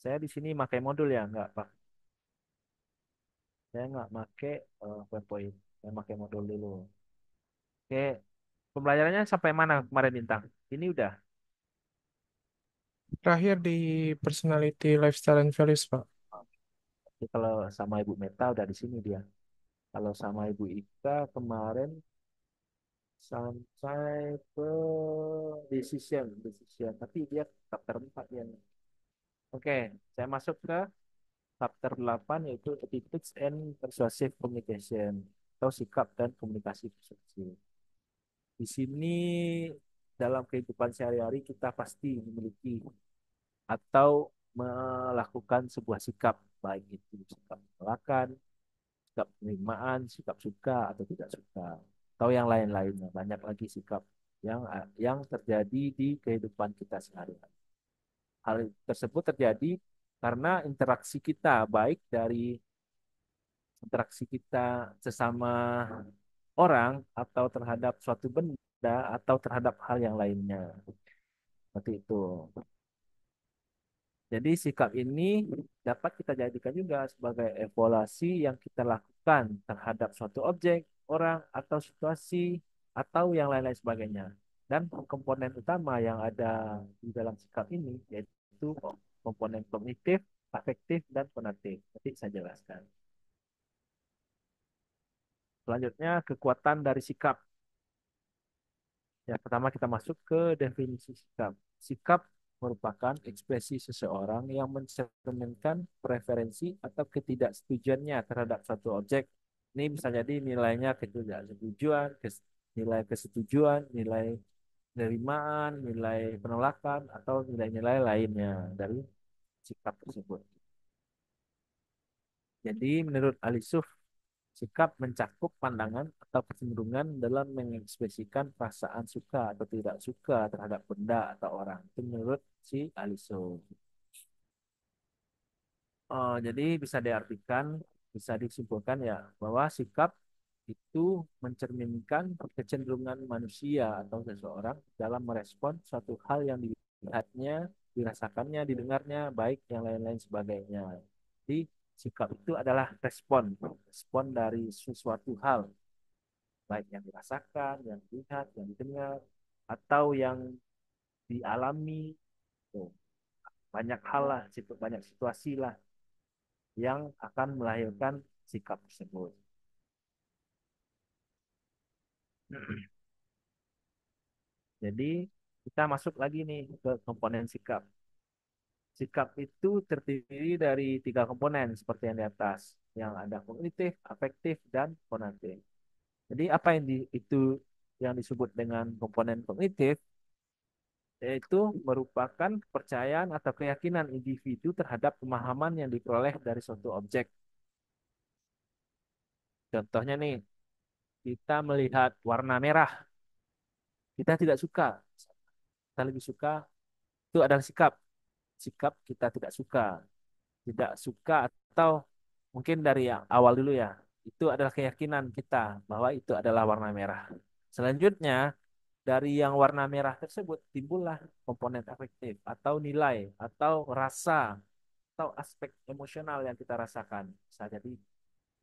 Saya di sini pakai modul ya, nggak Pak. Saya nggak pakai PowerPoint. Saya pakai modul dulu. Oke, pembelajarannya sampai mana kemarin Bintang? Ini udah. Terakhir di Personality, Lifestyle, and Values, Pak. Jadi kalau sama Ibu Meta udah di sini dia. Kalau sama Ibu Ika kemarin sampai ke decision. Tapi dia chapter 4 ya. Oke, saya masuk ke chapter 8 yaitu Attitudes and Persuasive Communication atau sikap dan komunikasi persuasif. Di sini dalam kehidupan sehari-hari kita pasti memiliki atau melakukan sebuah sikap, baik itu sikap penolakan, sikap penerimaan, sikap suka atau tidak suka, atau yang lain-lainnya. Banyak lagi sikap yang terjadi di kehidupan kita sehari-hari. Hal tersebut terjadi karena interaksi kita, baik dari interaksi kita sesama orang atau terhadap suatu benda atau terhadap hal yang lainnya. Seperti itu. Jadi sikap ini dapat kita jadikan juga sebagai evaluasi yang kita lakukan terhadap suatu objek, orang, atau situasi, atau yang lain-lain sebagainya. Dan komponen utama yang ada di dalam sikap ini yaitu komponen kognitif, afektif, dan konatif. Nanti saya jelaskan. Selanjutnya, kekuatan dari sikap. Ya, pertama kita masuk ke definisi sikap. Sikap merupakan ekspresi seseorang yang mencerminkan preferensi atau ketidaksetujuannya terhadap suatu objek. Ini bisa jadi nilainya ketidaksetujuan, nilai kesetujuan, nilai penerimaan, nilai penolakan, atau nilai-nilai lainnya dari sikap tersebut. Jadi menurut Alisuf, sikap mencakup pandangan atau kecenderungan dalam mengekspresikan perasaan suka atau tidak suka terhadap benda atau orang. Itu menurut si Aliso. Jadi bisa diartikan, bisa disimpulkan ya, bahwa sikap itu mencerminkan kecenderungan manusia atau seseorang dalam merespon suatu hal yang dilihatnya, dirasakannya, didengarnya, baik yang lain-lain sebagainya. Jadi sikap itu adalah respon dari sesuatu hal baik yang dirasakan, yang dilihat, yang didengar, atau yang dialami. Tuh, banyak hal lah, banyak situasi lah yang akan melahirkan sikap tersebut. Jadi kita masuk lagi nih ke komponen sikap. Sikap itu terdiri dari tiga komponen seperti yang di atas, yang ada kognitif, afektif, dan konatif. Jadi apa itu yang disebut dengan komponen kognitif? Yaitu merupakan kepercayaan atau keyakinan individu terhadap pemahaman yang diperoleh dari suatu objek. Contohnya nih, kita melihat warna merah, kita tidak suka, kita lebih suka, itu adalah sikap. Sikap kita tidak suka atau mungkin dari yang awal dulu ya, itu adalah keyakinan kita bahwa itu adalah warna merah. Selanjutnya, dari yang warna merah tersebut timbullah komponen afektif atau nilai atau rasa atau aspek emosional yang kita rasakan. Bisa jadi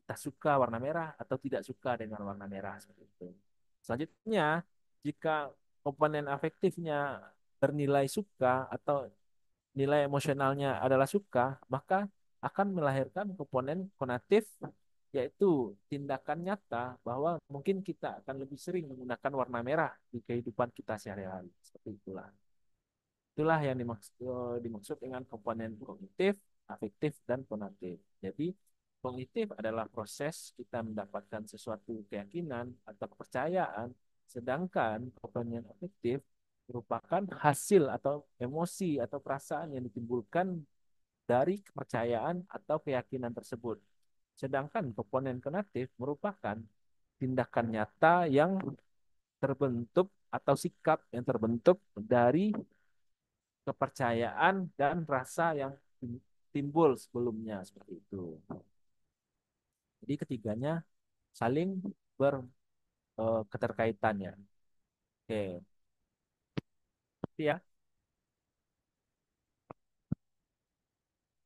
kita suka warna merah atau tidak suka dengan warna merah seperti itu. Selanjutnya, jika komponen afektifnya bernilai suka atau nilai emosionalnya adalah suka, maka akan melahirkan komponen konatif yaitu tindakan nyata bahwa mungkin kita akan lebih sering menggunakan warna merah di kehidupan kita sehari-hari. Seperti itulah. Itulah yang dimaksud dengan komponen kognitif, afektif, dan konatif. Jadi, kognitif adalah proses kita mendapatkan sesuatu keyakinan atau kepercayaan, sedangkan komponen afektif merupakan hasil atau emosi atau perasaan yang ditimbulkan dari kepercayaan atau keyakinan tersebut. Sedangkan komponen konatif merupakan tindakan nyata yang terbentuk atau sikap yang terbentuk dari kepercayaan dan rasa yang timbul sebelumnya seperti itu. Jadi ketiganya saling berketerkaitannya. Oke, ya.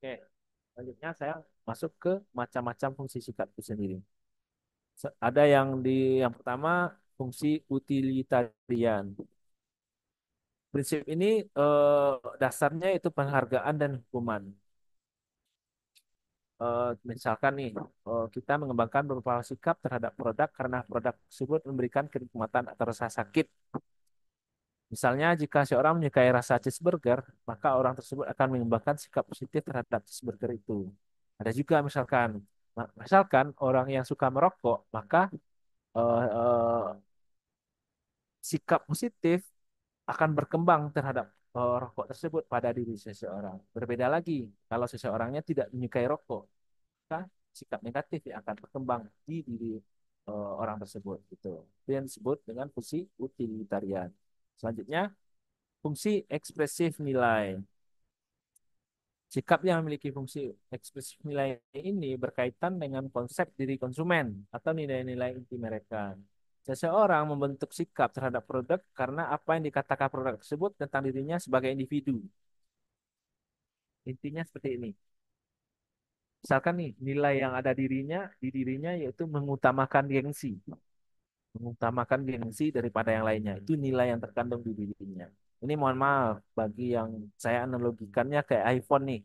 Oke, selanjutnya saya masuk ke macam-macam fungsi sikap itu sendiri. Ada yang pertama fungsi utilitarian. Prinsip ini dasarnya itu penghargaan dan hukuman. Misalkan nih, kita mengembangkan beberapa sikap terhadap produk karena produk tersebut memberikan kenikmatan atau rasa sakit. Misalnya, jika seorang menyukai rasa cheeseburger, maka orang tersebut akan mengembangkan sikap positif terhadap cheeseburger itu. Ada juga misalkan orang yang suka merokok, maka sikap positif akan berkembang terhadap rokok tersebut pada diri seseorang. Berbeda lagi, kalau seseorangnya tidak menyukai rokok, maka sikap negatif yang akan berkembang di diri orang tersebut. Gitu. Itu yang disebut dengan fungsi utilitarian. Selanjutnya, fungsi ekspresif nilai. Sikap yang memiliki fungsi ekspresif nilai ini berkaitan dengan konsep diri konsumen atau nilai-nilai inti mereka. Seseorang membentuk sikap terhadap produk karena apa yang dikatakan produk tersebut tentang dirinya sebagai individu. Intinya seperti ini. Misalkan nih, nilai yang ada di dirinya yaitu mengutamakan gengsi. Mengutamakan gengsi daripada yang lainnya. Itu nilai yang terkandung di dirinya. Ini mohon maaf bagi yang saya analogikannya kayak iPhone nih.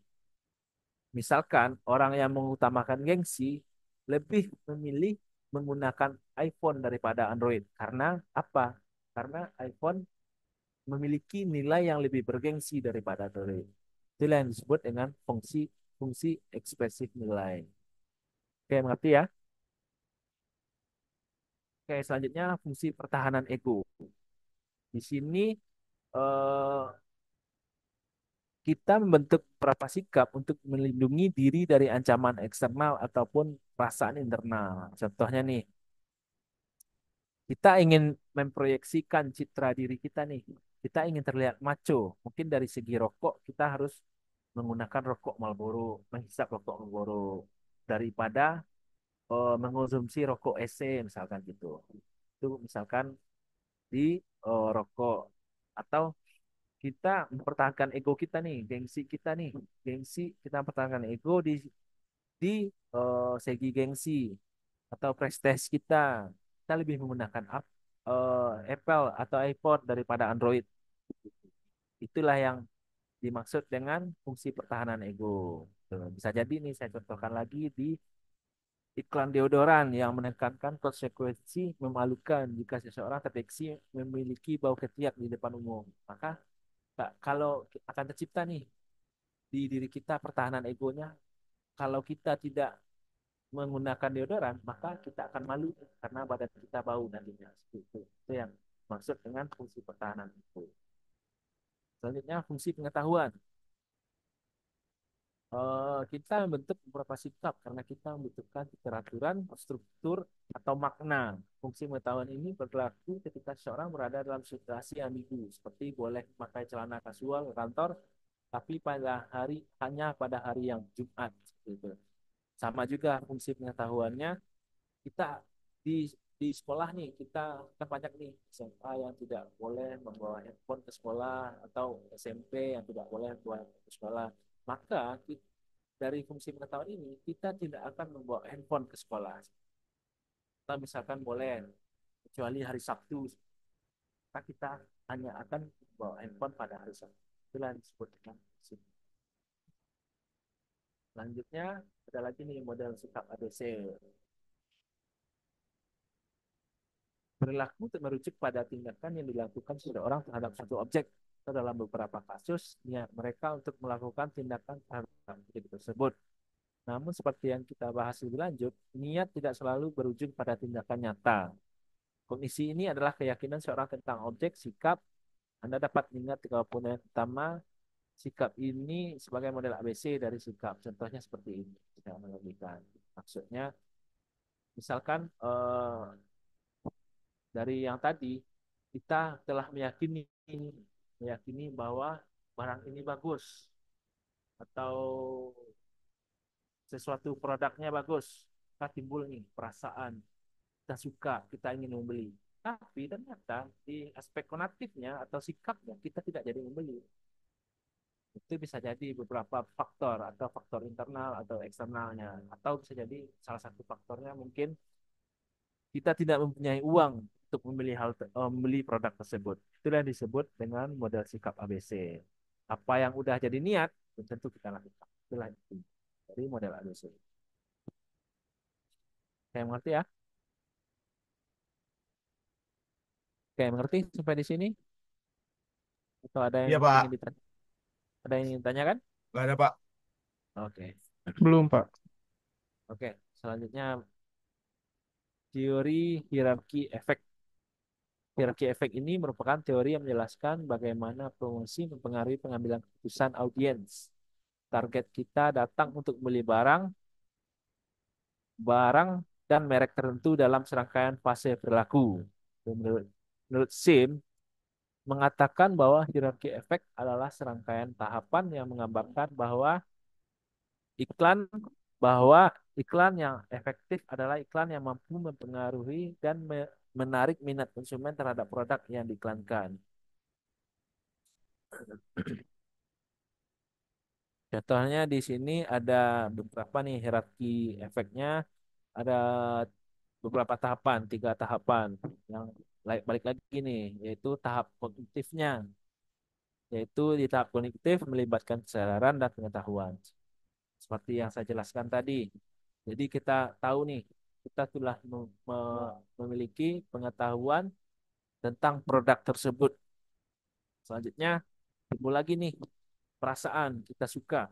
Misalkan orang yang mengutamakan gengsi lebih memilih menggunakan iPhone daripada Android. Karena apa? Karena iPhone memiliki nilai yang lebih bergengsi daripada Android. Itulah yang disebut dengan fungsi fungsi ekspresif nilai. Oke, mengerti ya? Oke, selanjutnya fungsi pertahanan ego. Di sini eh, kita membentuk beberapa sikap untuk melindungi diri dari ancaman eksternal ataupun perasaan internal. Contohnya nih, kita ingin memproyeksikan citra diri kita nih. Kita ingin terlihat macho. Mungkin dari segi rokok kita harus menggunakan rokok Marlboro, menghisap rokok Marlboro daripada mengonsumsi rokok EC misalkan gitu. Itu misalkan di rokok atau kita mempertahankan ego kita nih, gengsi kita nih, gengsi kita mempertahankan ego di segi gengsi atau prestis kita. Kita lebih menggunakan Apple atau iPod daripada Android. Itulah yang dimaksud dengan fungsi pertahanan ego. Tuh, bisa jadi nih saya contohkan lagi di iklan deodoran yang menekankan konsekuensi memalukan jika seseorang terdeteksi memiliki bau ketiak di depan umum. Maka kalau akan tercipta nih di diri kita pertahanan egonya, kalau kita tidak menggunakan deodoran, maka kita akan malu karena badan kita bau nantinya. Itu yang maksud dengan fungsi pertahanan ego. Selanjutnya fungsi pengetahuan. Kita membentuk beberapa sikap karena kita membutuhkan peraturan, struktur, atau makna. Fungsi pengetahuan ini berlaku ketika seseorang berada dalam situasi ambigu, seperti boleh memakai celana kasual ke kantor, tapi hanya pada hari yang Jumat. Gitu. Sama juga fungsi pengetahuannya, kita di sekolah nih, kita kan banyak nih SMA yang tidak boleh membawa handphone ke sekolah, atau SMP yang tidak boleh membawa handphone ke sekolah. Maka dari fungsi pengetahuan ini kita tidak akan membawa handphone ke sekolah. Kita misalkan boleh kecuali hari Sabtu, maka kita hanya akan membawa handphone pada hari Sabtu. Itulah yang disebut dengan fungsi. Selanjutnya ada lagi nih model sikap ABC. Perilaku merujuk pada tindakan yang dilakukan seseorang terhadap suatu objek. Atau dalam beberapa kasus, niat mereka untuk melakukan tindakan terhadap objek tersebut. Namun seperti yang kita bahas lebih lanjut, niat tidak selalu berujung pada tindakan nyata. Kondisi ini adalah keyakinan seorang tentang objek, sikap. Anda dapat mengingat tiga komponen utama sikap ini sebagai model ABC dari sikap. Contohnya seperti ini. Saya analogikan. Maksudnya, misalkan dari yang tadi, kita telah meyakini bahwa barang ini bagus atau sesuatu produknya bagus. Kita timbul nih perasaan kita suka, kita ingin membeli. Tapi ternyata di aspek konatifnya atau sikapnya kita tidak jadi membeli. Itu bisa jadi beberapa faktor atau faktor internal atau eksternalnya. Atau bisa jadi salah satu faktornya mungkin kita tidak mempunyai uang untuk membeli produk tersebut. Itulah yang disebut dengan model sikap ABC. Apa yang udah jadi niat, belum tentu kita lakukan. Itulah itu dari model ABC. Kayak mengerti ya? Kayak mengerti sampai di sini? Atau ada yang Iya, Pak. ingin ditanya? Ada yang ingin ditanyakan? Nggak ada, Pak. Oke. Belum, Pak. Oke. Selanjutnya teori hierarki efek. Hierarki efek ini merupakan teori yang menjelaskan bagaimana promosi mempengaruhi pengambilan keputusan audiens. Target kita datang untuk beli barang dan merek tertentu dalam serangkaian fase perilaku. Menurut, menurut Sim, mengatakan bahwa hierarki efek adalah serangkaian tahapan yang menggambarkan iklan bahwa iklan yang efektif adalah iklan yang mampu mempengaruhi dan menarik minat konsumen terhadap produk yang diiklankan. Contohnya di sini ada beberapa nih hierarki efeknya, ada beberapa tahapan, 3 tahapan yang balik lagi nih, yaitu tahap kognitifnya, yaitu di tahap kognitif melibatkan kesadaran dan pengetahuan. Seperti yang saya jelaskan tadi. Jadi kita tahu nih, kita telah memiliki pengetahuan tentang produk tersebut. Selanjutnya timbul lagi nih perasaan kita suka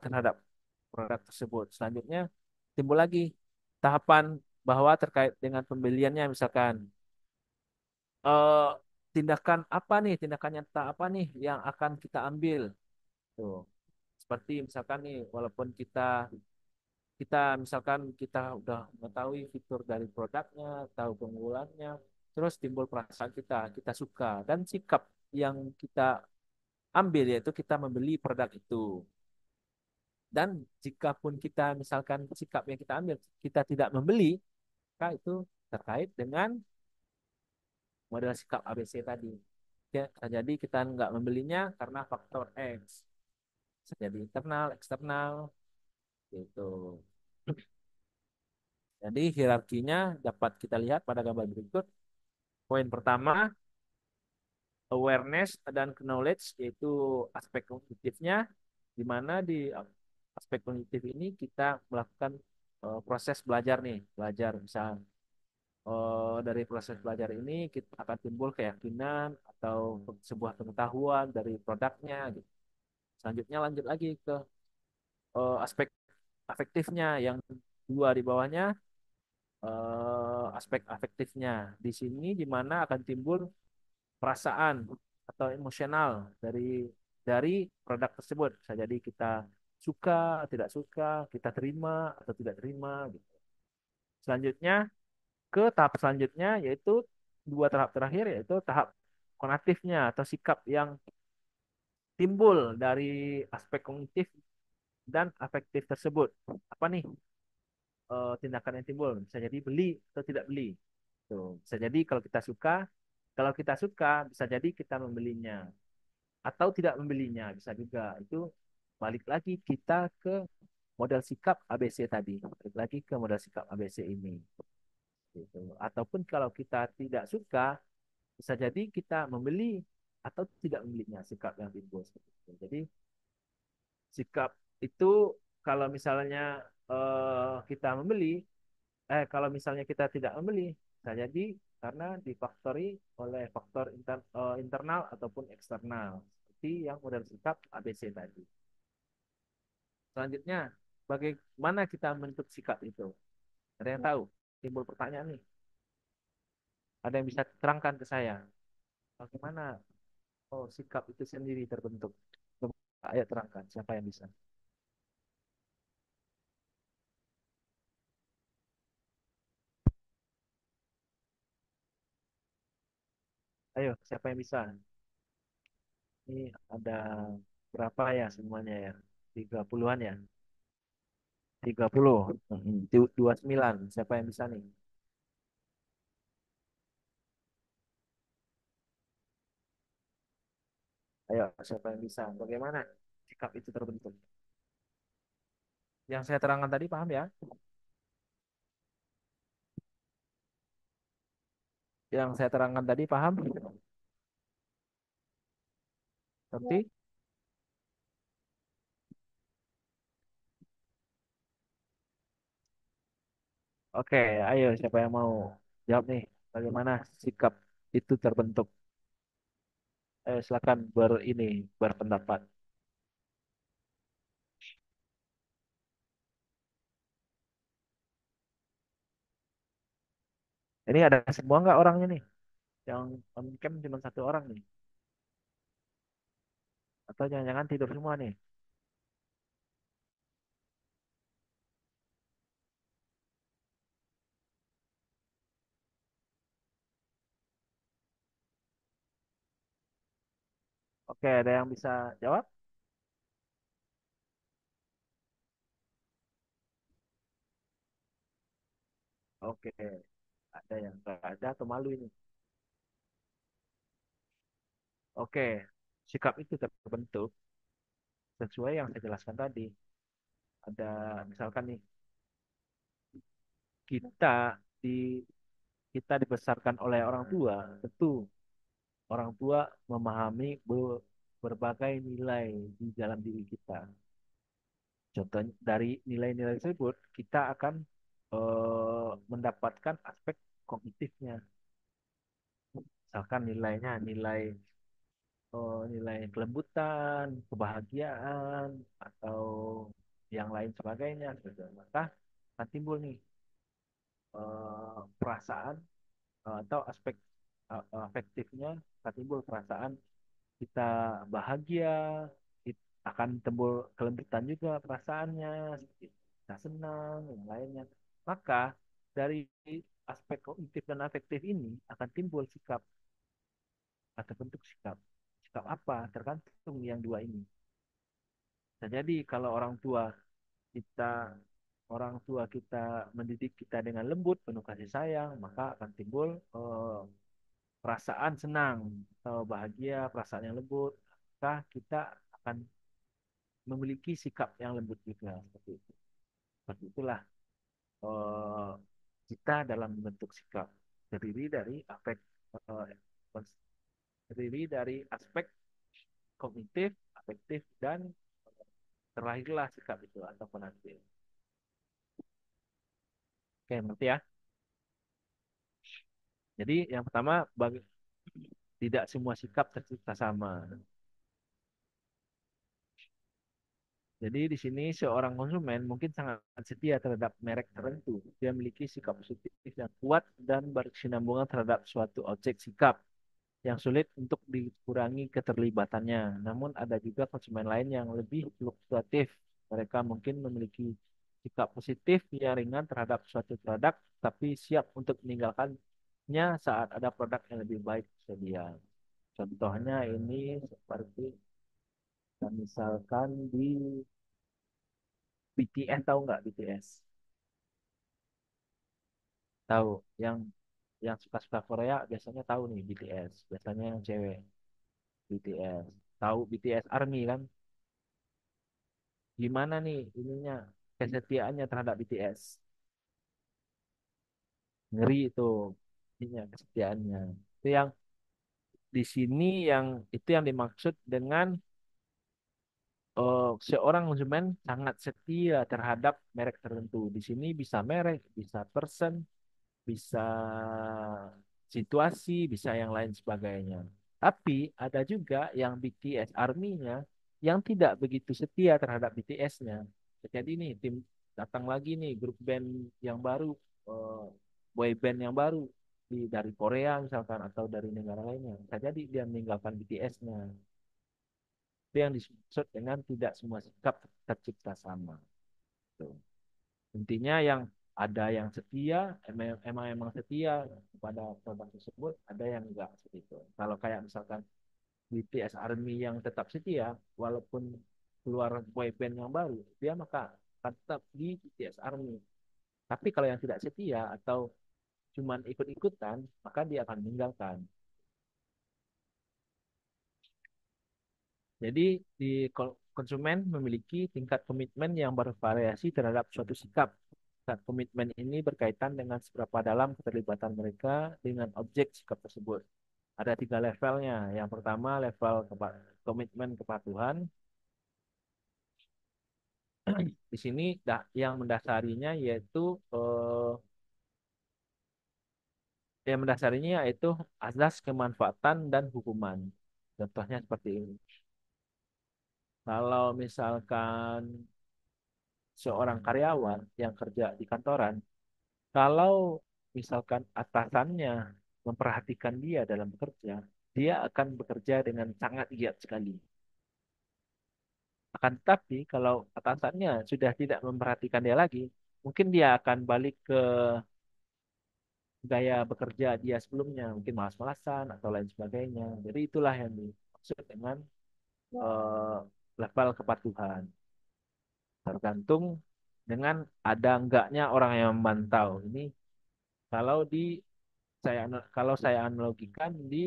terhadap produk tersebut. Selanjutnya timbul lagi tahapan bahwa terkait dengan pembeliannya, misalkan eh, tindakan nyata apa nih yang akan kita ambil tuh. Seperti misalkan nih, walaupun kita kita misalkan kita udah mengetahui fitur dari produknya, tahu keunggulannya, terus timbul perasaan kita suka, dan sikap yang kita ambil yaitu kita membeli produk itu. Dan jika pun kita misalkan sikap yang kita ambil kita tidak membeli, maka itu terkait dengan model sikap ABC tadi. Ya, jadi kita nggak membelinya karena faktor X. Bisa jadi internal, eksternal, gitu. Jadi hierarkinya dapat kita lihat pada gambar berikut. Poin pertama, awareness dan knowledge, yaitu aspek kognitifnya, di mana di aspek kognitif ini kita melakukan proses belajar nih, belajar misal dari proses belajar ini kita akan timbul keyakinan atau sebuah pengetahuan dari produknya gitu. Selanjutnya lanjut lagi ke aspek afektifnya yang dua di bawahnya, aspek afektifnya. Di sini di mana akan timbul perasaan atau emosional dari produk tersebut. Bisa jadi kita suka, tidak suka, kita terima atau tidak terima gitu. Selanjutnya ke tahap selanjutnya, yaitu 2 tahap terakhir, yaitu tahap konatifnya atau sikap yang timbul dari aspek kognitif dan afektif tersebut. Apa nih tindakan yang timbul? Bisa jadi beli atau tidak beli. Tuh, bisa jadi kalau kita suka bisa jadi kita membelinya atau tidak membelinya, bisa juga. Itu balik lagi kita ke model sikap ABC tadi. Balik lagi ke model sikap ABC ini. Gitu. Ataupun kalau kita tidak suka, bisa jadi kita membeli atau tidak membelinya, sikap yang timbul seperti itu. Jadi sikap itu kalau misalnya kita membeli, kalau misalnya kita tidak membeli, bisa jadi karena difaktori oleh faktor internal ataupun eksternal, seperti yang model sikap ABC tadi. Selanjutnya, bagaimana kita membentuk sikap itu? Ada yang tahu? Timbul pertanyaan nih. Ada yang bisa terangkan ke saya? Bagaimana sikap itu sendiri terbentuk? Coba ayo terangkan, siapa yang bisa? Ayo, siapa yang bisa? Ini ada berapa ya semuanya ya? 30-an ya? 30. 29. Siapa yang bisa nih? Ayo, siapa yang bisa? Bagaimana sikap itu terbentuk? Yang saya terangkan tadi paham ya? Yang saya terangkan tadi paham? Ngerti? Oke, ayo siapa yang mau jawab nih? Bagaimana sikap itu terbentuk? Ayo silakan berpendapat. Ini ada semua nggak orangnya nih? Yang on cam cuma satu orang nih? Atau jangan-jangan tidur semua nih? Oke, ada yang bisa jawab? Oke, ada yang nggak ada atau malu ini? Oke, sikap itu terbentuk sesuai yang saya jelaskan tadi. Ada misalkan nih, kita di kita dibesarkan oleh orang tua, tentu orang tua memahami berbagai nilai di dalam diri kita. Contohnya dari nilai-nilai tersebut kita akan mendapatkan aspek kognitifnya. Misalkan nilainya nilai kelembutan, kebahagiaan atau yang lain sebagainya. Gitu. Maka akan timbul nih perasaan atau aspek afektifnya akan timbul perasaan kita bahagia, akan timbul kelembutan juga perasaannya, seperti kita senang, yang lainnya. Maka dari aspek kognitif dan afektif ini akan timbul sikap atau bentuk sikap. Sikap apa? Tergantung yang dua ini. Nah, jadi kalau kita orang tua kita mendidik kita dengan lembut, penuh kasih sayang, maka akan timbul perasaan senang atau bahagia, perasaan yang lembut. Maka kita akan memiliki sikap yang lembut juga seperti itu. Seperti itulah eh, kita dalam bentuk sikap terdiri dari eh, terdiri dari aspek kognitif, afektif dan terlahirlah sikap itu atau nanti. Oke, ngerti ya? Jadi yang pertama tidak semua sikap tercipta sama. Jadi di sini seorang konsumen mungkin sangat setia terhadap merek tertentu. Dia memiliki sikap positif yang kuat dan berkesinambungan terhadap suatu objek sikap yang sulit untuk dikurangi keterlibatannya. Namun ada juga konsumen lain yang lebih fluktuatif. Mereka mungkin memiliki sikap positif yang ringan terhadap suatu produk, tapi siap untuk meninggalkannya saat ada produk yang lebih baik sedia. Contohnya ini seperti misalkan di BTS, tahu nggak BTS? Tahu yang suka-suka Korea biasanya tahu nih BTS. Biasanya yang cewek BTS. Tahu BTS Army kan? Gimana nih ininya kesetiaannya terhadap BTS? Ngeri itu ininya kesetiaannya. Itu yang di sini itu yang dimaksud dengan seorang konsumen sangat setia terhadap merek tertentu. Di sini bisa merek, bisa person, bisa situasi, bisa yang lain sebagainya. Tapi ada juga yang BTS Army-nya yang tidak begitu setia terhadap BTS-nya. Jadi nih tim datang lagi nih grup band yang baru, eh, boy band yang baru dari Korea misalkan atau dari negara lainnya. Bisa jadi dia meninggalkan BTS-nya. Itu yang dimaksud dengan tidak semua sikap tercipta sama. Tuh. Intinya yang ada yang setia, emang setia kepada produk tersebut, ada yang enggak seperti itu. Kalau kayak misalkan BTS Army yang tetap setia, walaupun keluar boy band yang baru, dia maka akan tetap di BTS Army. Tapi kalau yang tidak setia atau cuman ikut-ikutan, maka dia akan meninggalkan. Jadi di konsumen memiliki tingkat komitmen yang bervariasi terhadap suatu sikap. Tingkat komitmen ini berkaitan dengan seberapa dalam keterlibatan mereka dengan objek sikap tersebut. Ada tiga levelnya. Yang pertama level komitmen kepatuhan. Di sini yang mendasarinya yaitu azas kemanfaatan dan hukuman. Contohnya seperti ini. Kalau misalkan seorang karyawan yang kerja di kantoran, kalau misalkan atasannya memperhatikan dia dalam bekerja, dia akan bekerja dengan sangat giat sekali. Akan tetapi kalau atasannya sudah tidak memperhatikan dia lagi, mungkin dia akan balik ke gaya bekerja dia sebelumnya, mungkin malas-malasan atau lain sebagainya. Jadi itulah yang dimaksud dengan eh, level kepatuhan. Tergantung dengan ada enggaknya orang yang memantau. Ini kalau di kalau saya analogikan di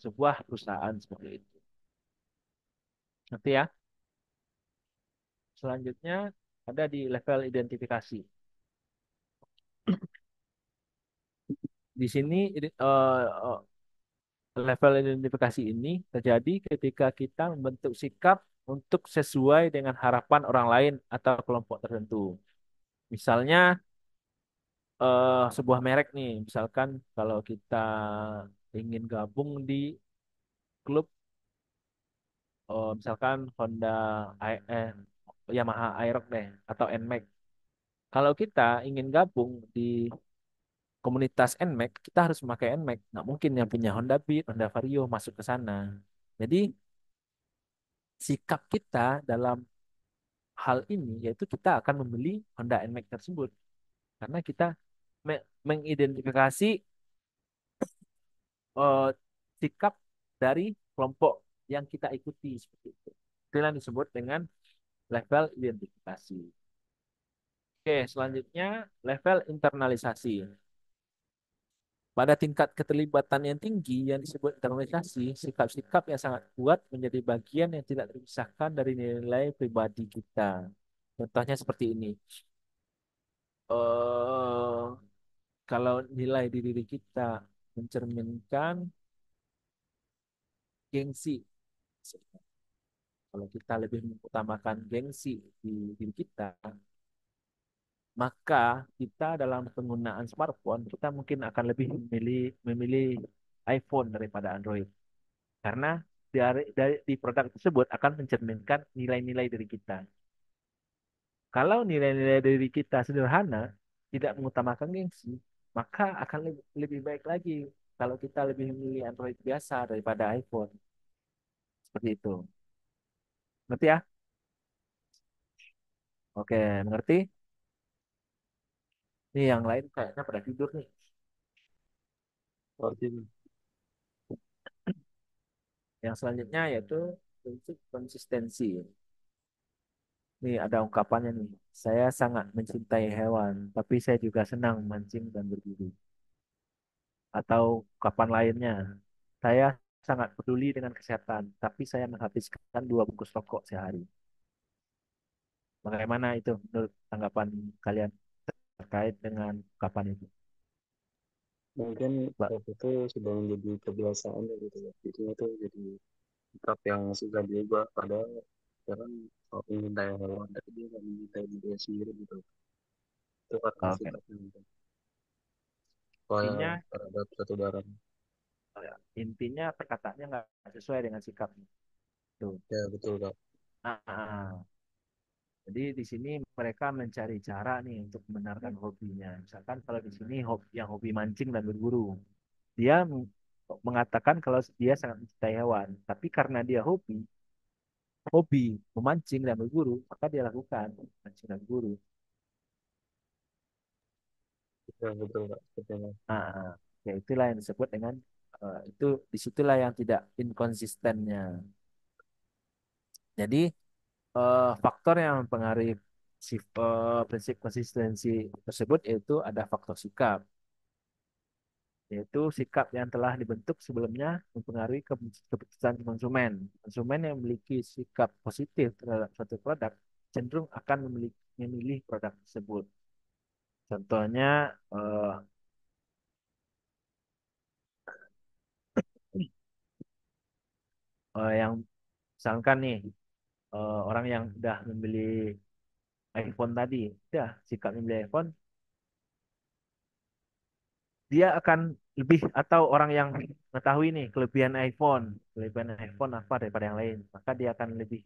sebuah perusahaan seperti itu. Nanti ya. Selanjutnya ada di level identifikasi. Di sini level identifikasi ini terjadi ketika kita membentuk sikap untuk sesuai dengan harapan orang lain atau kelompok tertentu. Misalnya sebuah merek nih, misalkan kalau kita ingin gabung di klub, misalkan Yamaha Aerox deh atau NMAX. Kalau kita ingin gabung di komunitas NMAX, kita harus memakai NMAX. Nggak mungkin yang punya Honda Beat, Honda Vario masuk ke sana. Jadi sikap kita dalam hal ini yaitu kita akan membeli Honda NMAX tersebut karena kita mengidentifikasi eh, sikap dari kelompok yang kita ikuti seperti itu. Itu yang disebut dengan level identifikasi. Oke, selanjutnya level internalisasi. Pada tingkat keterlibatan yang tinggi yang disebut internalisasi, sikap-sikap yang sangat kuat menjadi bagian yang tidak terpisahkan dari nilai pribadi kita. Contohnya seperti ini. eh Kalau nilai di diri kita mencerminkan gengsi, kalau kita lebih mengutamakan gengsi di diri kita, maka kita dalam penggunaan smartphone kita mungkin akan lebih memilih iPhone daripada Android karena di produk tersebut akan mencerminkan nilai-nilai dari kita. Kalau nilai-nilai dari kita sederhana, tidak mengutamakan gengsi, maka akan lebih baik lagi kalau kita lebih memilih Android biasa daripada iPhone. Seperti itu. Ngerti ya? Oke, mengerti? Ini yang lain kayaknya pada tidur nih. Berarti Yang selanjutnya yaitu prinsip konsistensi. Nih ada ungkapannya nih. Saya sangat mencintai hewan, tapi saya juga senang mancing dan berburu. Atau ungkapan lainnya, saya sangat peduli dengan kesehatan, tapi saya menghabiskan 2 bungkus rokok sehari. Bagaimana itu menurut tanggapan kalian terkait dengan ungkapan itu? mungkin Mbak? itu sudah menjadi kebiasaan ya gitu ya. Jadi itu jadi sikap yang sudah diubah padahal sekarang kalau mencintai hewan tapi dia nggak mencintai diri sendiri gitu. Itu karena Oke. sikapnya gitu. Supaya Intinya, terhadap satu barang. intinya perkataannya nggak sesuai dengan sikapnya. Tuh. Ya betul kak. Jadi di sini mereka mencari cara nih untuk membenarkan hobinya. Misalkan kalau di sini yang hobi mancing dan berburu, dia mengatakan kalau dia sangat mencintai hewan, tapi karena dia hobi memancing dan berburu, maka dia lakukan mancing dan berburu. Ya betul kak. Betul, Kak. Nah, ya itulah yang disebut dengan itu disitulah yang tidak inkonsistennya. Jadi faktor yang mempengaruhi prinsip konsistensi tersebut yaitu ada faktor sikap. yaitu sikap yang telah dibentuk sebelumnya mempengaruhi keputusan konsumen. Konsumen yang memiliki sikap positif terhadap suatu produk cenderung akan memilih produk tersebut. Contohnya yang misalkan nih orang yang udah membeli iPhone tadi, udah sikap membeli iPhone, dia akan lebih atau orang yang mengetahui nih kelebihan iPhone apa daripada yang lain, maka dia akan lebih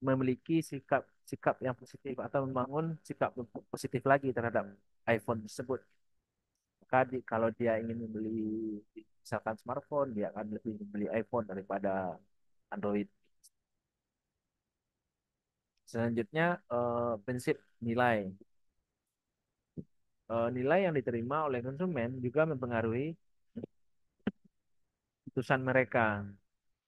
memiliki sikap sikap yang positif atau membangun sikap positif lagi terhadap iPhone tersebut. Maka kalau dia ingin membeli misalkan smartphone, dia akan lebih membeli iPhone daripada Android. Selanjutnya prinsip nilai. Nilai yang diterima oleh konsumen juga mempengaruhi keputusan mereka.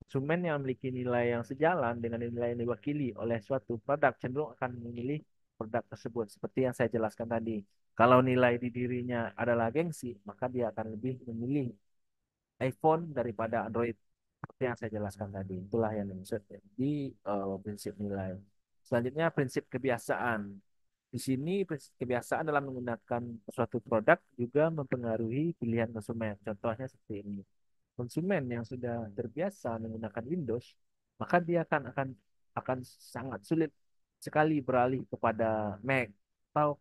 Konsumen yang memiliki nilai yang sejalan dengan nilai yang diwakili oleh suatu produk cenderung akan memilih produk tersebut. Seperti yang saya jelaskan tadi. Kalau nilai di dirinya adalah gengsi, maka dia akan lebih memilih iPhone daripada Android. Seperti yang saya jelaskan tadi. Itulah yang dimaksud di prinsip nilai. Selanjutnya prinsip kebiasaan. Di sini prinsip kebiasaan dalam menggunakan suatu produk juga mempengaruhi pilihan konsumen. Contohnya seperti ini. Konsumen yang sudah terbiasa menggunakan Windows, maka dia akan sangat sulit sekali beralih kepada Mac. Atau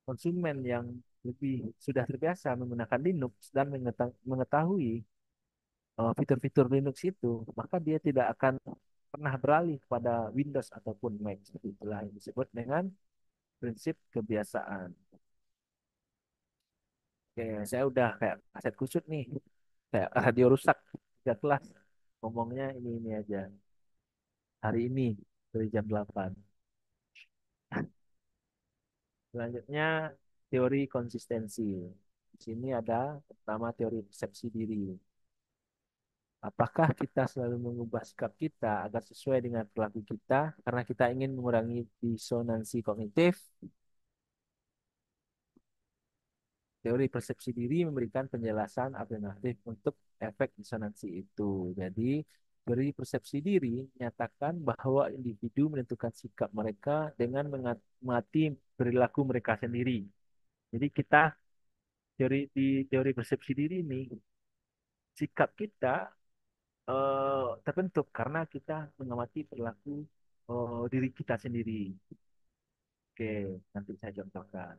konsumen yang lebih sudah terbiasa menggunakan Linux dan mengetahui fitur-fitur Linux itu, maka dia tidak akan pernah beralih kepada Windows ataupun Mac. Seperti itulah yang disebut dengan prinsip kebiasaan. Oke, saya udah kayak kaset kusut nih, kayak radio rusak, 3 kelas. Ngomongnya ini aja. Hari ini dari jam 8. Selanjutnya teori konsistensi. Di sini ada pertama teori persepsi diri. Apakah kita selalu mengubah sikap kita agar sesuai dengan perilaku kita karena kita ingin mengurangi disonansi kognitif? Teori persepsi diri memberikan penjelasan alternatif untuk efek disonansi itu. Jadi, teori persepsi diri menyatakan bahwa individu menentukan sikap mereka dengan mengamati perilaku mereka sendiri. Jadi kita di teori persepsi diri ini, sikap kita terbentuk karena kita mengamati perilaku diri kita sendiri. Oke, nanti saya contohkan.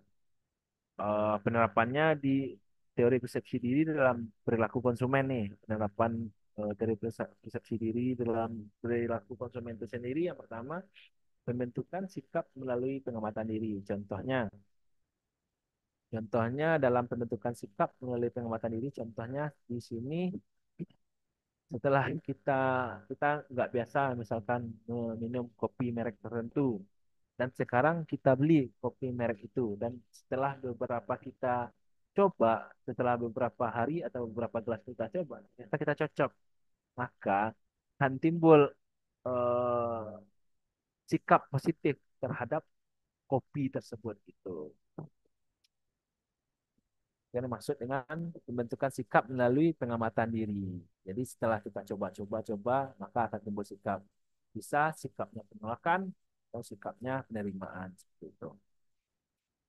Penerapannya di teori persepsi diri dalam perilaku konsumen nih. Penerapan teori persepsi diri dalam perilaku konsumen itu sendiri. Yang pertama, pembentukan sikap melalui pengamatan diri. Contohnya dalam pembentukan sikap melalui pengamatan diri. Contohnya di sini setelah kita nggak biasa misalkan minum kopi merek tertentu dan sekarang kita beli kopi merek itu dan setelah beberapa kita coba setelah beberapa hari atau beberapa gelas kita coba ternyata kita cocok, maka akan timbul eh, sikap positif terhadap kopi tersebut itu. Yang dimaksud dengan pembentukan sikap melalui pengamatan diri. Jadi setelah kita coba-coba, maka akan timbul sikap. Bisa sikapnya penolakan atau sikapnya penerimaan. Seperti itu.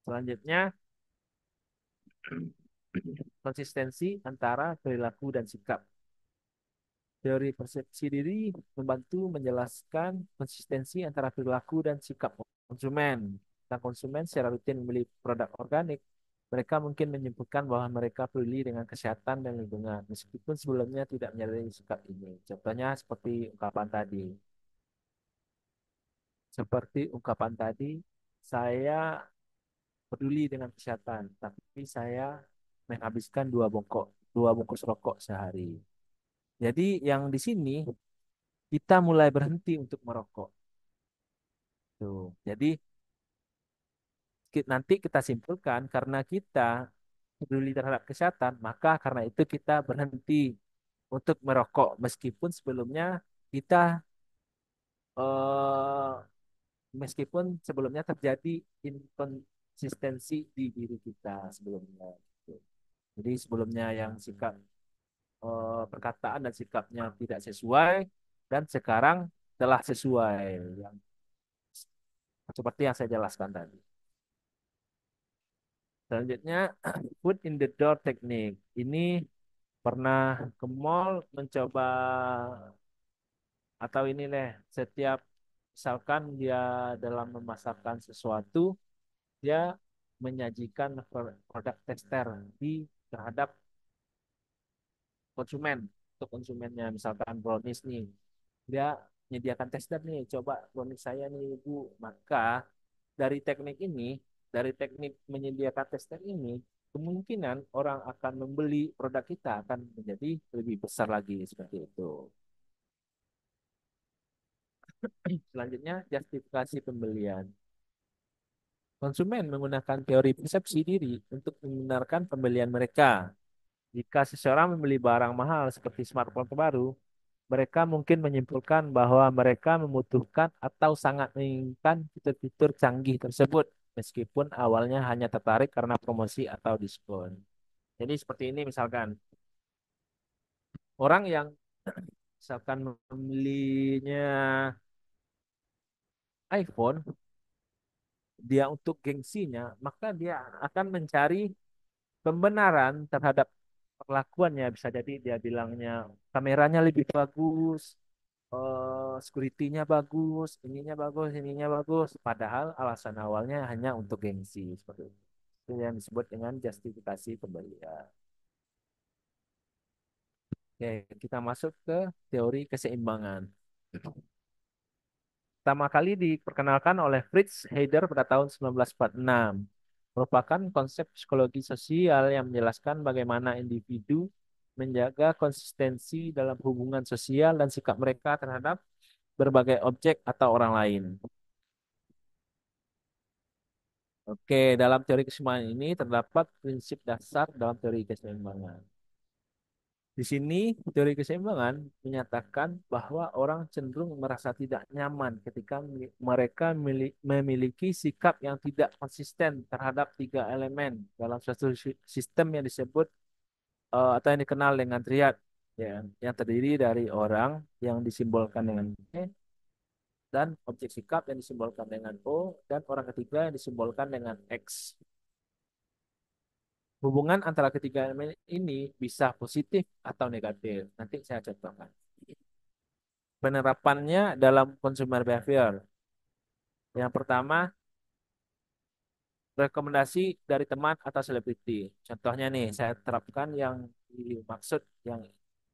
Selanjutnya, konsistensi antara perilaku dan sikap. Teori persepsi diri membantu menjelaskan konsistensi antara perilaku dan sikap konsumen. Tentang konsumen secara rutin membeli produk organik, mereka mungkin menyimpulkan bahwa mereka peduli dengan kesehatan dan lingkungan, meskipun sebelumnya tidak menyadari sikap ini. Contohnya seperti ungkapan tadi. Seperti ungkapan tadi, saya peduli dengan kesehatan, tapi saya menghabiskan 2 bungkus rokok sehari. Jadi yang di sini kita mulai berhenti untuk merokok. Tuh. Jadi nanti kita simpulkan karena kita peduli terhadap kesehatan, maka karena itu kita berhenti untuk merokok meskipun sebelumnya kita eh, meskipun sebelumnya terjadi inkonsistensi di diri kita sebelumnya. Gitu. Jadi sebelumnya yang sikap perkataan dan sikapnya tidak sesuai dan sekarang telah sesuai yang seperti yang saya jelaskan tadi. Selanjutnya foot in the door technique. Ini pernah ke mall mencoba atau ini deh setiap misalkan dia dalam memasarkan sesuatu dia menyajikan produk tester di terhadap konsumen untuk konsumennya misalkan brownies nih dia menyediakan tester nih coba brownies saya nih ibu maka dari teknik ini dari teknik menyediakan tester ini kemungkinan orang akan membeli produk kita akan menjadi lebih besar lagi seperti itu. Selanjutnya justifikasi pembelian. Konsumen menggunakan teori persepsi diri untuk membenarkan pembelian mereka. Jika seseorang membeli barang mahal seperti smartphone terbaru, mereka mungkin menyimpulkan bahwa mereka membutuhkan atau sangat menginginkan fitur-fitur canggih tersebut, meskipun awalnya hanya tertarik karena promosi atau diskon. Jadi seperti ini misalkan, orang yang misalkan membelinya iPhone, dia untuk gengsinya, maka dia akan mencari pembenaran terhadap perlakuannya. Bisa jadi dia bilangnya kameranya lebih bagus, security-nya bagus, ininya bagus. Padahal alasan awalnya hanya untuk gengsi seperti itu. Itu yang disebut dengan justifikasi pembelian. Oke, kita masuk ke teori keseimbangan. Pertama kali diperkenalkan oleh Fritz Heider pada tahun 1946. Merupakan konsep psikologi sosial yang menjelaskan bagaimana individu menjaga konsistensi dalam hubungan sosial dan sikap mereka terhadap berbagai objek atau orang lain. Oke, dalam teori keseimbangan ini terdapat prinsip dasar dalam teori keseimbangan. Di sini, teori keseimbangan menyatakan bahwa orang cenderung merasa tidak nyaman ketika mereka memiliki sikap yang tidak konsisten terhadap tiga elemen dalam suatu sistem yang disebut atau yang dikenal dengan triad, ya, yang terdiri dari orang yang disimbolkan dengan P dan objek sikap yang disimbolkan dengan O dan orang ketiga yang disimbolkan dengan X. Hubungan antara ketiga elemen ini bisa positif atau negatif. Nanti saya contohkan. Penerapannya dalam consumer behavior. Yang pertama, rekomendasi dari teman atau selebriti. Contohnya nih, saya terapkan yang dimaksud yang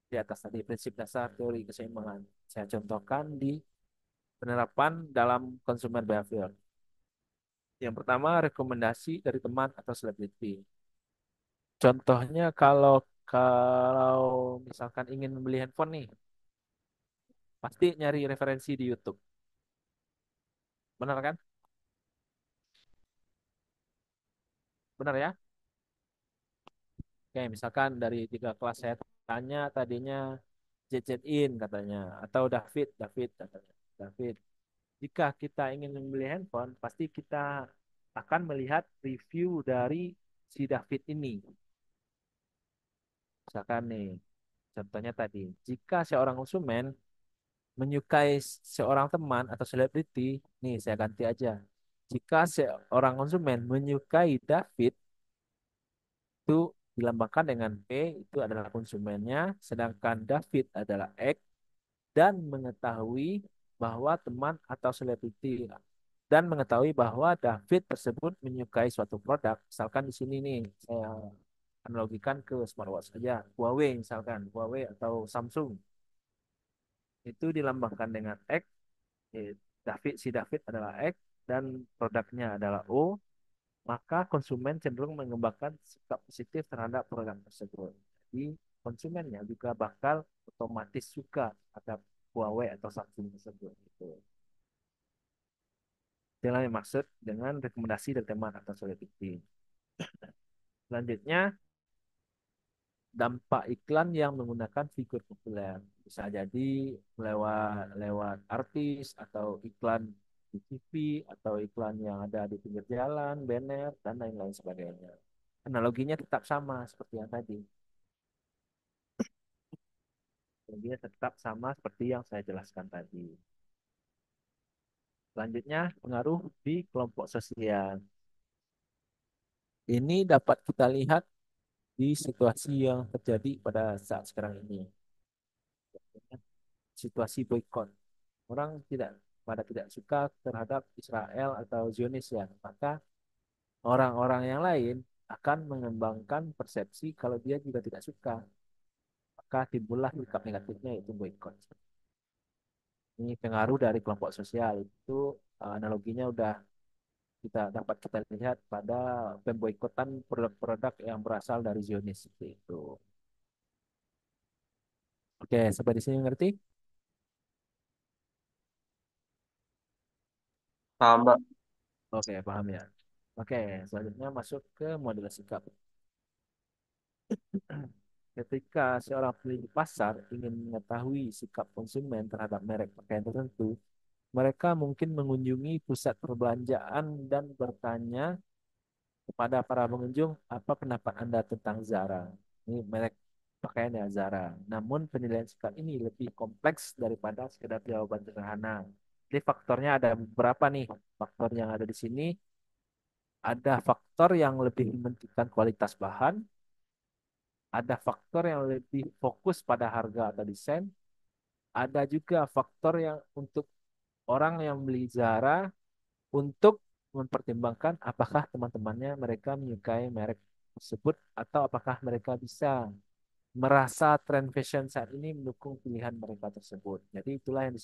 di atas tadi, prinsip dasar teori keseimbangan. Saya contohkan di penerapan dalam consumer behavior. Yang pertama, rekomendasi dari teman atau selebriti. Contohnya kalau kalau misalkan ingin membeli handphone nih, pasti nyari referensi di YouTube. Benar kan? Benar ya? Oke, misalkan dari tiga kelas saya tanya tadinya JZin katanya atau David katanya. David, jika kita ingin membeli handphone, pasti kita akan melihat review dari si David ini. Misalkan nih, contohnya tadi, jika seorang konsumen menyukai seorang teman atau selebriti, nih saya ganti aja. Jika seorang konsumen menyukai David, itu dilambangkan dengan P, itu adalah konsumennya, sedangkan David adalah X, dan mengetahui bahwa teman atau selebriti dan mengetahui bahwa David tersebut menyukai suatu produk. Misalkan di sini nih, saya analogikan ke smartwatch saja, Huawei misalkan, Huawei atau Samsung. Itu dilambangkan dengan X, eh, si David adalah X, dan produknya adalah O, maka konsumen cenderung mengembangkan sikap positif terhadap produk tersebut. Jadi konsumennya juga bakal otomatis suka terhadap Huawei atau Samsung tersebut. Gitu. Itulah yang maksud dengan rekomendasi dari teman atau selebriti. Selanjutnya, dampak iklan yang menggunakan figur populer. Bisa jadi lewat lewat artis atau iklan di TV atau iklan yang ada di pinggir jalan, banner, dan lain-lain sebagainya. analoginya tetap sama seperti yang tadi. Analoginya tetap sama seperti yang saya jelaskan tadi. Selanjutnya, pengaruh di kelompok sosial. Ini dapat kita lihat di situasi yang terjadi pada saat sekarang ini. Situasi boykot. Orang tidak suka terhadap Israel atau Zionis ya. Maka orang-orang yang lain akan mengembangkan persepsi kalau dia juga tidak suka. Maka timbullah sikap negatifnya yaitu boykot. Ini pengaruh dari kelompok sosial itu analoginya udah kita lihat pada pemboikotan produk-produk yang berasal dari Zionis seperti itu. Oke, sampai di sini ngerti? Paham, Mbak. Oke, paham ya. Oke, selanjutnya masuk ke model sikap. Ketika seorang pemilik pasar ingin mengetahui sikap konsumen terhadap merek pakaian tertentu, mereka mungkin mengunjungi pusat perbelanjaan dan bertanya kepada para pengunjung, apa pendapat Anda tentang Zara? Ini merek pakaian ya Zara. Namun penilaian sikap ini lebih kompleks daripada sekedar jawaban sederhana. Jadi faktornya ada beberapa nih. Faktor yang ada di sini ada faktor yang lebih mementingkan kualitas bahan, ada faktor yang lebih fokus pada harga atau desain, ada juga faktor yang untuk orang yang beli Zara untuk mempertimbangkan apakah teman-temannya mereka menyukai merek tersebut atau apakah mereka bisa merasa tren fashion saat ini mendukung pilihan mereka tersebut. Jadi itulah yang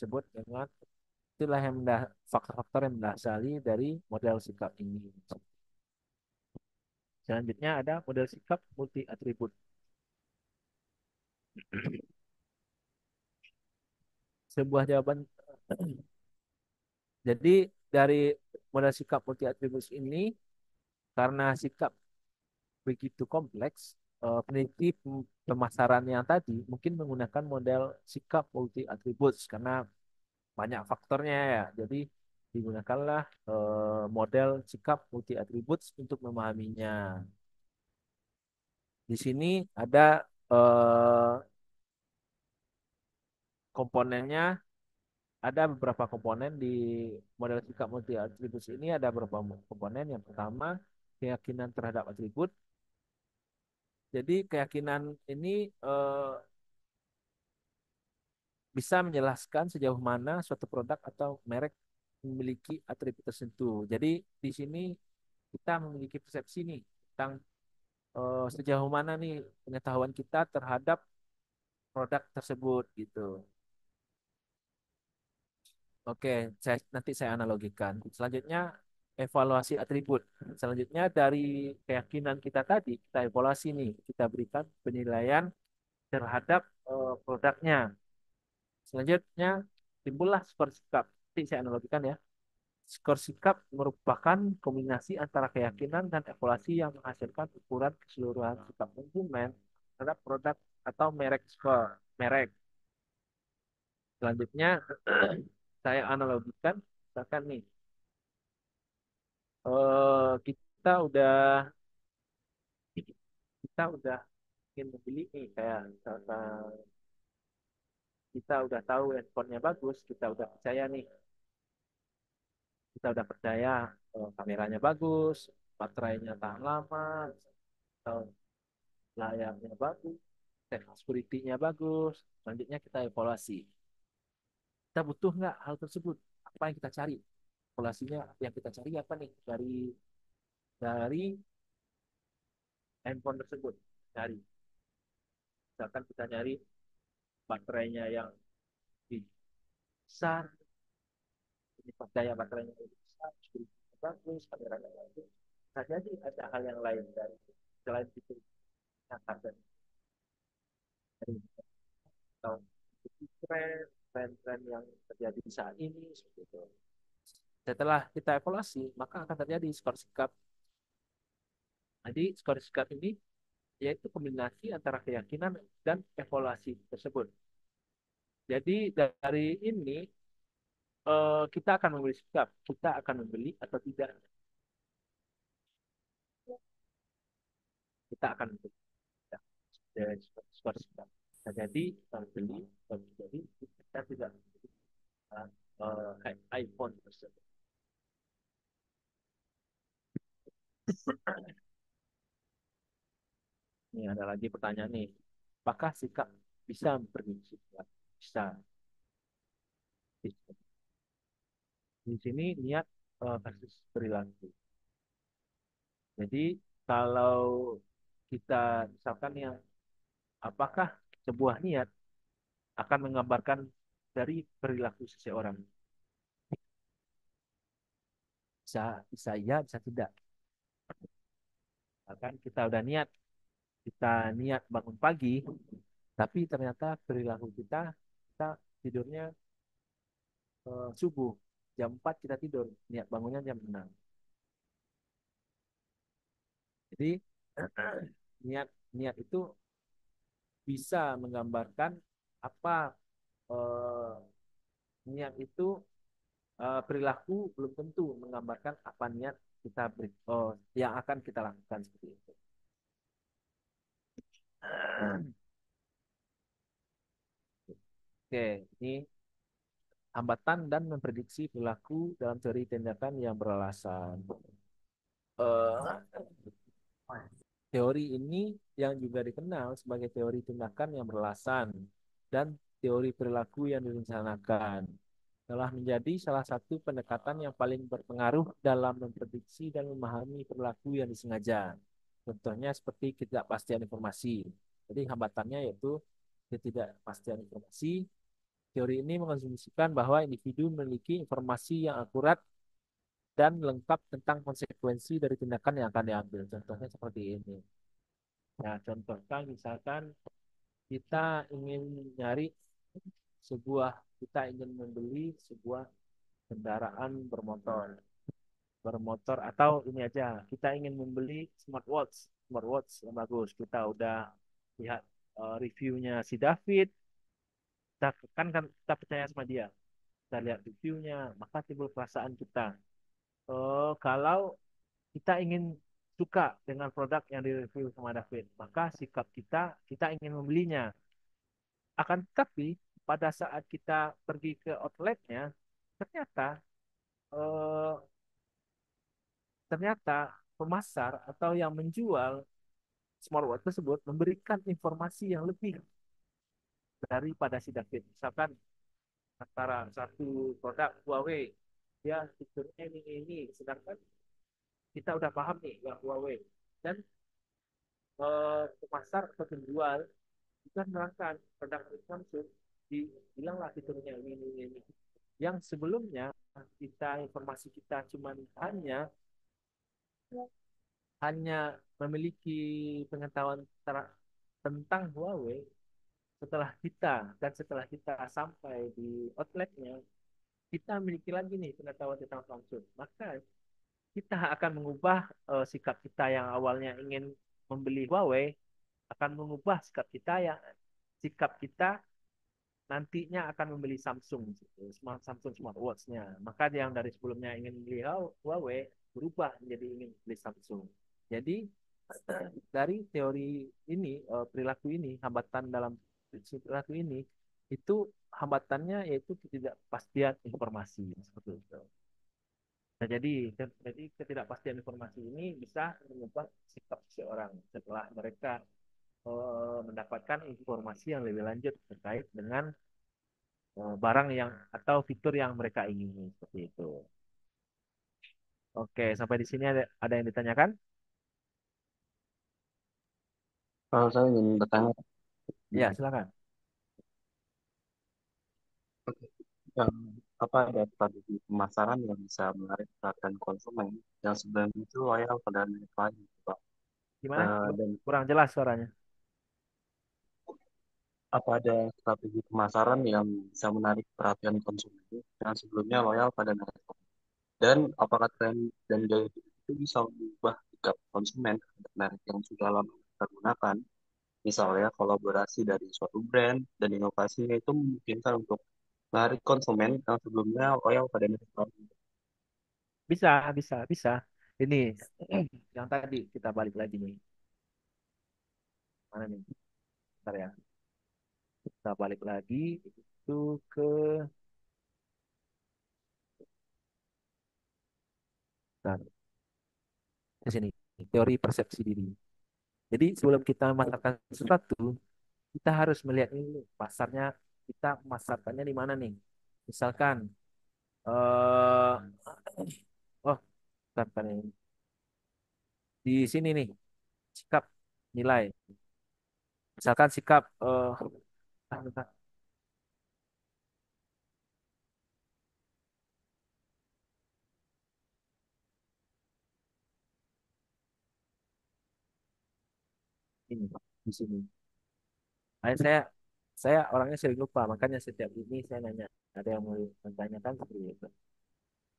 faktor-faktor yang mendasari dari model sikap ini. Selanjutnya ada model sikap multi atribut. Sebuah jawaban. Jadi dari model sikap multi atribut ini karena sikap begitu kompleks, peneliti pemasaran yang tadi mungkin menggunakan model sikap multi atribut karena banyak faktornya ya. Jadi digunakanlah model sikap multi atribut untuk memahaminya. Di sini ada eh, komponennya, ada beberapa komponen di model sikap multi atribut ini ada beberapa komponen. Yang pertama, keyakinan terhadap atribut. Jadi keyakinan ini bisa menjelaskan sejauh mana suatu produk atau merek memiliki atribut tertentu. Jadi di sini kita memiliki persepsi nih tentang sejauh mana nih pengetahuan kita terhadap produk tersebut gitu. Oke, nanti saya analogikan. Selanjutnya evaluasi atribut. Selanjutnya dari keyakinan kita tadi kita evaluasi nih, kita berikan penilaian terhadap produknya. Selanjutnya timbullah skor sikap. Nanti saya analogikan ya. Skor sikap merupakan kombinasi antara keyakinan dan evaluasi yang menghasilkan ukuran keseluruhan sikap konsumen terhadap produk atau merek skor. Merek. Selanjutnya saya analogikan, misalkan nih, kita udah ingin membeli nih kayak misalkan kita udah tahu handphonenya bagus, kita udah percaya kameranya bagus, baterainya tahan lama, atau layarnya bagus, security-nya bagus. Selanjutnya kita evaluasi. Kita butuh nggak hal tersebut? Apa yang kita cari? Evaluasinya yang kita cari apa nih dari handphone tersebut? Cari. Misalkan kita nyari baterainya yang lebih besar, ini daya baterainya lebih besar, security-nya bagus, kameranya bagus. Bisa jadi ada hal yang lain dari selain itu nyata dari atau tren yang terjadi saat ini seperti itu. Setelah kita evaluasi, maka akan terjadi skor sikap. Jadi skor sikap ini yaitu kombinasi antara keyakinan dan evaluasi tersebut. Jadi dari ini kita akan membeli sikap, kita akan membeli atau tidak. kita akan dari skor sikap. Nah, jadi jadi kita tidak iPhone tersebut. Ini ada lagi pertanyaan nih. Apakah sikap bisa memprediksi? Bisa. Di sini niat versus perilaku. Jadi kalau kita misalkan yang apakah sebuah niat akan menggambarkan dari perilaku seseorang? Bisa, bisa iya, bisa tidak. Kan kita udah niat, kita niat bangun pagi, tapi ternyata perilaku kita tidurnya subuh. Jam 4 kita tidur, niat bangunnya jam 6. Jadi niat niat itu bisa menggambarkan apa eh, niat itu perilaku belum tentu menggambarkan apa niat kita beri, yang akan kita lakukan seperti itu. Oke, ini hambatan dan memprediksi perilaku dalam teori tindakan yang beralasan. Eh, Teori ini yang juga dikenal sebagai teori tindakan yang beralasan dan teori perilaku yang direncanakan telah menjadi salah satu pendekatan yang paling berpengaruh dalam memprediksi dan memahami perilaku yang disengaja. Contohnya seperti ketidakpastian informasi. Jadi hambatannya yaitu ketidakpastian informasi. Teori ini mengasumsikan bahwa individu memiliki informasi yang akurat dan lengkap tentang konsekuensi dari tindakan yang akan diambil. Contohnya seperti ini. Nah, contohkan misalkan kita ingin nyari kita ingin membeli sebuah kendaraan bermotor atau ini aja, kita ingin membeli smartwatch yang bagus. Kita udah lihat reviewnya si David, kan kita percaya sama dia. Kita lihat reviewnya, maka timbul perasaan kita. Kalau kita ingin suka dengan produk yang direview sama David, maka sikap kita ingin membelinya. Akan tetapi pada saat kita pergi ke outletnya, ternyata eh, ternyata pemasar atau yang menjual smartwatch tersebut memberikan informasi yang lebih daripada si David. Misalkan antara satu produk Huawei, ya fiturnya ini, sedangkan kita udah paham nih yang Huawei. Dan pemasar atau penjual kita menerangkan produk Samsung dibilanglah fiturnya ini. Yang sebelumnya informasi kita cuma hanya hanya memiliki pengetahuan tentang Huawei setelah kita sampai di outletnya, kita memiliki lagi nih pengetahuan tentang Samsung. Maka kita akan mengubah sikap kita yang awalnya ingin membeli Huawei, akan mengubah sikap kita nantinya akan membeli Samsung smartwatch-nya. Maka yang dari sebelumnya ingin beli Huawei berubah menjadi ingin beli Samsung. Jadi dari teori ini, perilaku ini, hambatan dalam perilaku ini, itu hambatannya yaitu ketidakpastian informasi seperti itu. Nah, jadi ketidakpastian informasi ini bisa mengubah sikap seseorang setelah mereka mendapatkan informasi yang lebih lanjut terkait dengan barang yang atau fitur yang mereka ingini seperti itu. Oke, sampai di sini ada yang ditanyakan? Kalau saya ingin bertanya, Ya, silakan. yang apa ada strategi pemasaran yang bisa menarik perhatian konsumen yang sebenarnya itu loyal pada merek lain, gitu, Pak. Gimana? Dan Kurang jelas suaranya. apa ada strategi pemasaran yang bisa menarik perhatian konsumen yang sebelumnya loyal pada merek lain? Dan apakah tren dan gaya hidup itu bisa mengubah sikap konsumen terhadap merek yang sudah lama digunakan? Misalnya kolaborasi dari suatu brand dan inovasinya itu memungkinkan untuk menarik konsumen yang sebelumnya loyal pada merek lain. Bisa, bisa, bisa. Ini yang tadi kita balik lagi nih. Mana nih? Bentar ya. Kita balik lagi itu ke nah, ke sini. Teori persepsi diri. Jadi sebelum kita memasarkan sesuatu, kita harus melihat ini pasarnya, kita memasarkannya di mana nih? Misalkan eh oh, bukan ini. Di sini nih, sikap nilai. Misalkan sikap bentar. Ini di sini. Saya orangnya sering lupa, makanya setiap ini saya nanya. Ada yang mau menanyakan seperti itu.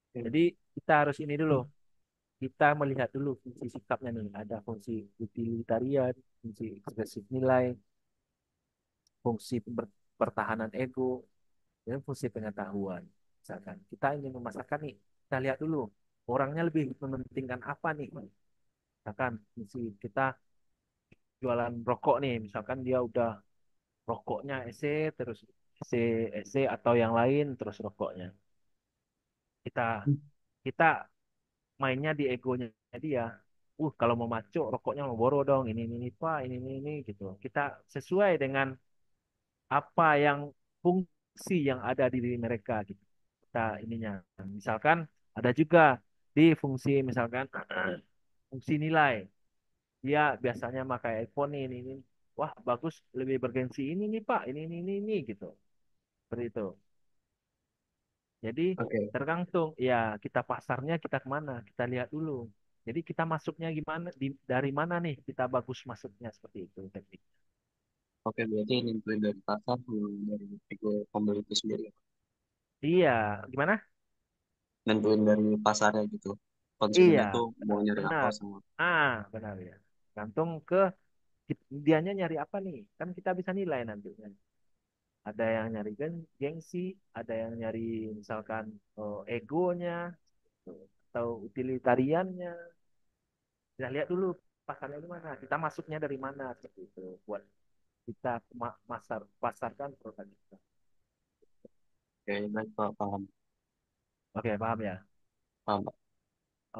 Oke. Jadi kita harus ini dulu. Kita melihat dulu fungsi sikapnya nih. Ada fungsi utilitarian, fungsi ekspresif nilai, fungsi pertahanan ego, dan fungsi pengetahuan. Misalkan kita ingin memasarkan nih, kita lihat dulu orangnya lebih mementingkan apa nih. Misalkan fungsi kita jualan rokok nih, misalkan dia udah rokoknya EC terus EC EC atau yang lain terus rokoknya. Kita kita mainnya di egonya dia. Kalau mau maco rokoknya mau boro dong. Ini Pak, ini gitu. Kita sesuai dengan apa yang fungsi yang ada di diri mereka gitu. Kita ininya. Misalkan ada juga di fungsi misalkan fungsi nilai. Dia biasanya pakai iPhone ini. Wah, bagus lebih bergensi ini nih Pak. Ini gitu. Seperti itu. Jadi Oke. tergantung ya kita pasarnya kita kemana, kita lihat dulu. Jadi kita masuknya gimana, dari mana nih kita bagus masuknya seperti itu teknik. Oke, berarti nentuin dari pasar sama dari ego pembeli itu sendiri. Iya, gimana? Nentuin dari pasarnya gitu. Iya, Konsumennya tuh mau nyari apa benar. sama. Benar ya. Gantung ke dianya nyari apa nih? Kan kita bisa nilai nantinya. Ada yang nyari gengsi, ada yang nyari misalkan egonya atau utilitariannya. Kita lihat dulu pasarnya di mana, kita masuknya dari mana seperti itu buat kita pasarkan produk kita. Oke, baik Pak, paham. Oke, paham ya? Paham, Pak.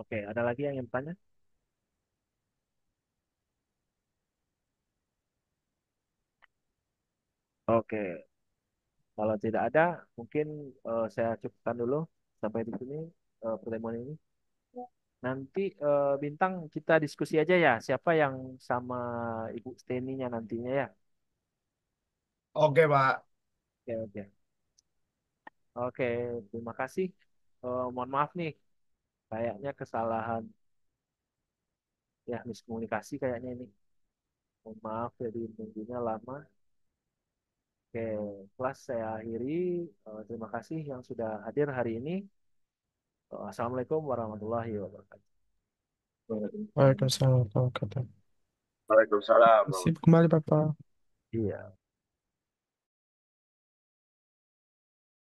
Oke, ada lagi yang ingin tanya? Oke, kalau tidak ada, mungkin saya cukupkan dulu sampai di sini pertemuan ini. Nanti Bintang kita diskusi aja ya, siapa yang sama Ibu Steninya nantinya ya. Oke, Pak. Oke, oke. Oke, terima kasih. Mohon maaf nih, kayaknya kesalahan ya miskomunikasi kayaknya ini. Mohon maaf jadi nunggunya lama. Oke, kelas saya akhiri. Terima kasih yang sudah hadir hari ini. Assalamualaikum warahmatullahi wabarakatuh. Waalaikumsalam warahmatullahi wabarakatuh. Waalaikumsalam. Sip kembali, Bapak. Iya.